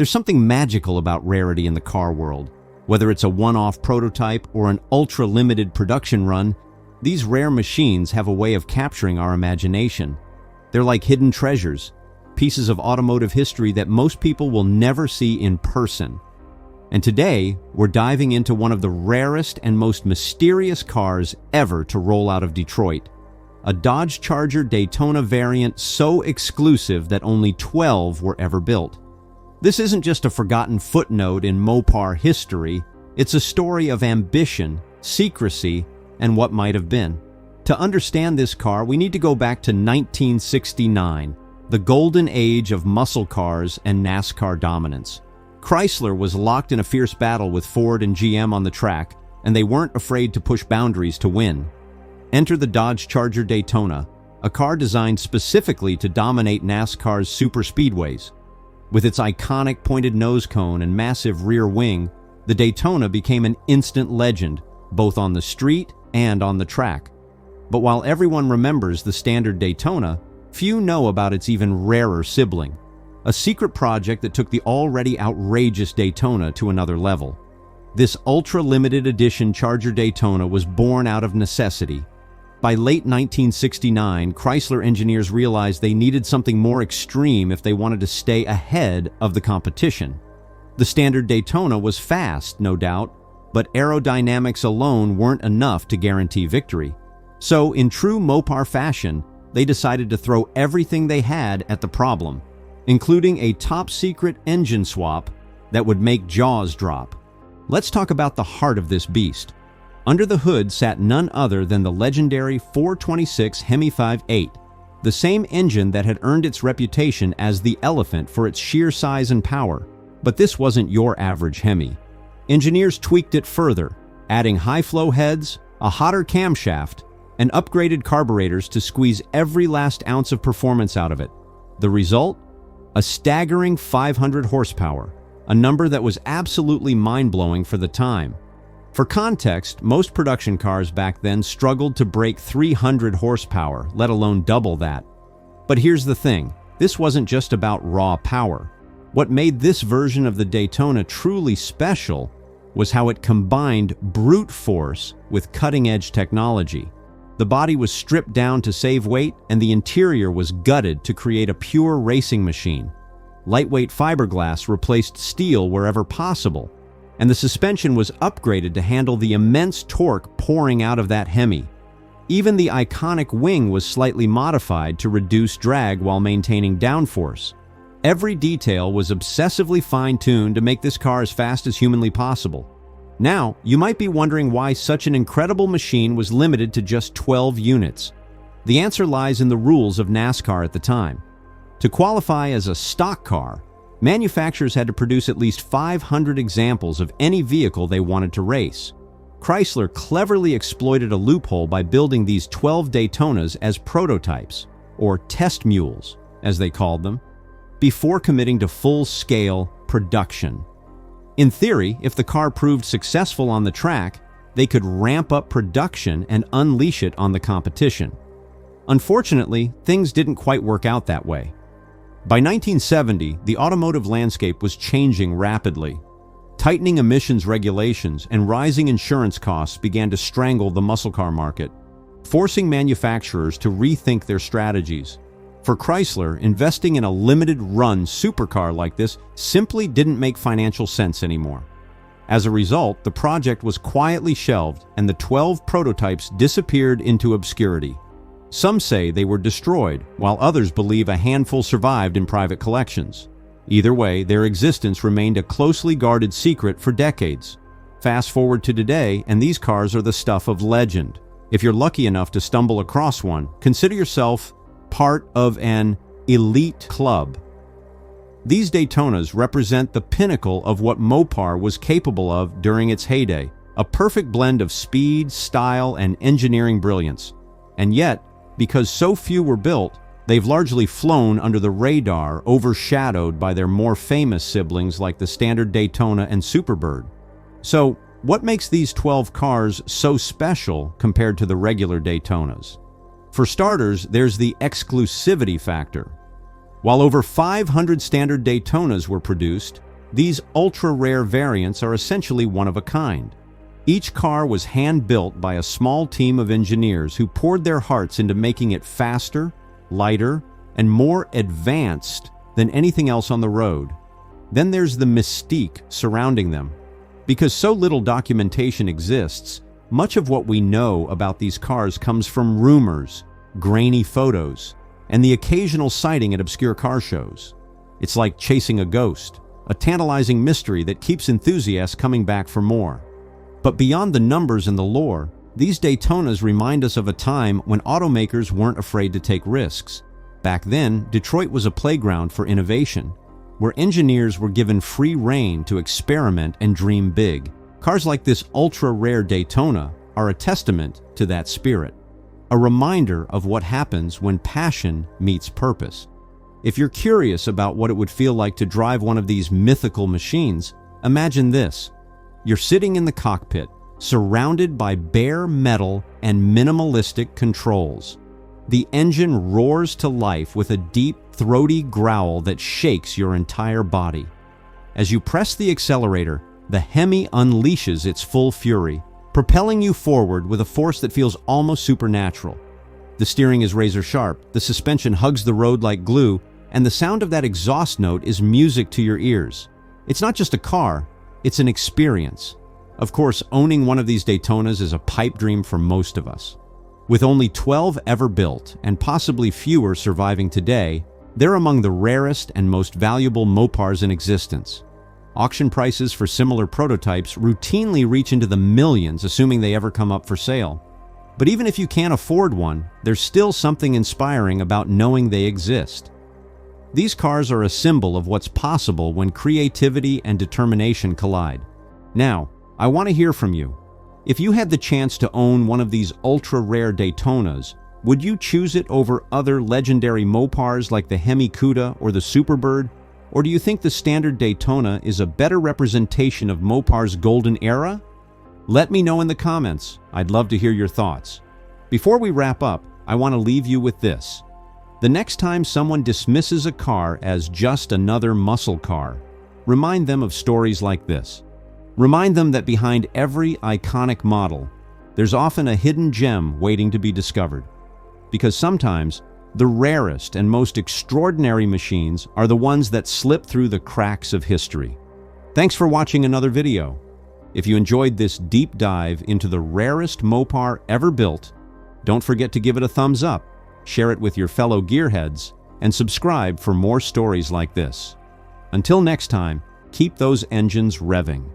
There's something magical about rarity in the car world. Whether it's a one-off prototype or an ultra-limited production run, these rare machines have a way of capturing our imagination. They're like hidden treasures, pieces of automotive history that most people will never see in person. And today, we're diving into one of the rarest and most mysterious cars ever to roll out of Detroit. A Dodge Charger Daytona variant so exclusive that only 12 were ever built. This isn't just a forgotten footnote in Mopar history, it's a story of ambition, secrecy, and what might have been. To understand this car, we need to go back to 1969, the golden age of muscle cars and NASCAR dominance. Chrysler was locked in a fierce battle with Ford and GM on the track, and they weren't afraid to push boundaries to win. Enter the Dodge Charger Daytona, a car designed specifically to dominate NASCAR's superspeedways. With its iconic pointed nose cone and massive rear wing, the Daytona became an instant legend, both on the street and on the track. But while everyone remembers the standard Daytona, few know about its even rarer sibling, a secret project that took the already outrageous Daytona to another level. This ultra-limited edition Charger Daytona was born out of necessity. By late 1969, Chrysler engineers realized they needed something more extreme if they wanted to stay ahead of the competition. The standard Daytona was fast, no doubt, but aerodynamics alone weren't enough to guarantee victory. So, in true Mopar fashion, they decided to throw everything they had at the problem, including a top-secret engine swap that would make jaws drop. Let's talk about the heart of this beast. Under the hood sat none other than the legendary 426 Hemi 5.8, the same engine that had earned its reputation as the elephant for its sheer size and power. But this wasn't your average Hemi. Engineers tweaked it further, adding high-flow heads, a hotter camshaft, and upgraded carburetors to squeeze every last ounce of performance out of it. The result? A staggering 500 horsepower, a number that was absolutely mind-blowing for the time. For context, most production cars back then struggled to break 300 horsepower, let alone double that. But here's the thing, this wasn't just about raw power. What made this version of the Daytona truly special was how it combined brute force with cutting-edge technology. The body was stripped down to save weight, and the interior was gutted to create a pure racing machine. Lightweight fiberglass replaced steel wherever possible, and the suspension was upgraded to handle the immense torque pouring out of that Hemi. Even the iconic wing was slightly modified to reduce drag while maintaining downforce. Every detail was obsessively fine-tuned to make this car as fast as humanly possible. Now, you might be wondering why such an incredible machine was limited to just 12 units. The answer lies in the rules of NASCAR at the time. To qualify as a stock car, manufacturers had to produce at least 500 examples of any vehicle they wanted to race. Chrysler cleverly exploited a loophole by building these 12 Daytonas as prototypes, or test mules, as they called them, before committing to full-scale production. In theory, if the car proved successful on the track, they could ramp up production and unleash it on the competition. Unfortunately, things didn't quite work out that way. By 1970, the automotive landscape was changing rapidly. Tightening emissions regulations and rising insurance costs began to strangle the muscle car market, forcing manufacturers to rethink their strategies. For Chrysler, investing in a limited-run supercar like this simply didn't make financial sense anymore. As a result, the project was quietly shelved and the 12 prototypes disappeared into obscurity. Some say they were destroyed, while others believe a handful survived in private collections. Either way, their existence remained a closely guarded secret for decades. Fast forward to today, and these cars are the stuff of legend. If you're lucky enough to stumble across one, consider yourself part of an elite club. These Daytonas represent the pinnacle of what Mopar was capable of during its heyday, a perfect blend of speed, style, and engineering brilliance. And yet, because so few were built, they've largely flown under the radar, overshadowed by their more famous siblings like the standard Daytona and Superbird. So, what makes these 12 cars so special compared to the regular Daytonas? For starters, there's the exclusivity factor. While over 500 standard Daytonas were produced, These ultra-rare variants are essentially one of a kind. Each car was hand-built by a small team of engineers who poured their hearts into making it faster, lighter, and more advanced than anything else on the road. Then there's the mystique surrounding them. Because so little documentation exists, much of what we know about these cars comes from rumors, grainy photos, and the occasional sighting at obscure car shows. It's like chasing a ghost, a tantalizing mystery that keeps enthusiasts coming back for more. But beyond the numbers and the lore, these Daytonas remind us of a time when automakers weren't afraid to take risks. Back then, Detroit was a playground for innovation, where engineers were given free rein to experiment and dream big. Cars like this ultra-rare Daytona are a testament to that spirit, a reminder of what happens when passion meets purpose. If you're curious about what it would feel like to drive one of these mythical machines, imagine this. You're sitting in the cockpit, surrounded by bare metal and minimalistic controls. The engine roars to life with a deep, throaty growl that shakes your entire body. As you press the accelerator, the Hemi unleashes its full fury, propelling you forward with a force that feels almost supernatural. The steering is razor sharp, the suspension hugs the road like glue, and the sound of that exhaust note is music to your ears. It's not just a car, it's an experience. Of course, owning one of these Daytonas is a pipe dream for most of us. With only 12 ever built, and possibly fewer surviving today, they're among the rarest and most valuable Mopars in existence. Auction prices for similar prototypes routinely reach into the millions, assuming they ever come up for sale. But even if you can't afford one, there's still something inspiring about knowing they exist. These cars are a symbol of what's possible when creativity and determination collide. Now, I want to hear from you. If you had the chance to own one of these ultra-rare Daytonas, would you choose it over other legendary Mopars like the Hemi Cuda or the Superbird? Or do you think the standard Daytona is a better representation of Mopar's golden era? Let me know in the comments. I'd love to hear your thoughts. Before we wrap up, I want to leave you with this. The next time someone dismisses a car as just another muscle car, remind them of stories like this. Remind them that behind every iconic model, there's often a hidden gem waiting to be discovered. Because sometimes, the rarest and most extraordinary machines are the ones that slip through the cracks of history. Thanks for watching another video. If you enjoyed this deep dive into the rarest Mopar ever built, don't forget to give it a thumbs up, share it with your fellow gearheads, and subscribe for more stories like this. Until next time, keep those engines revving.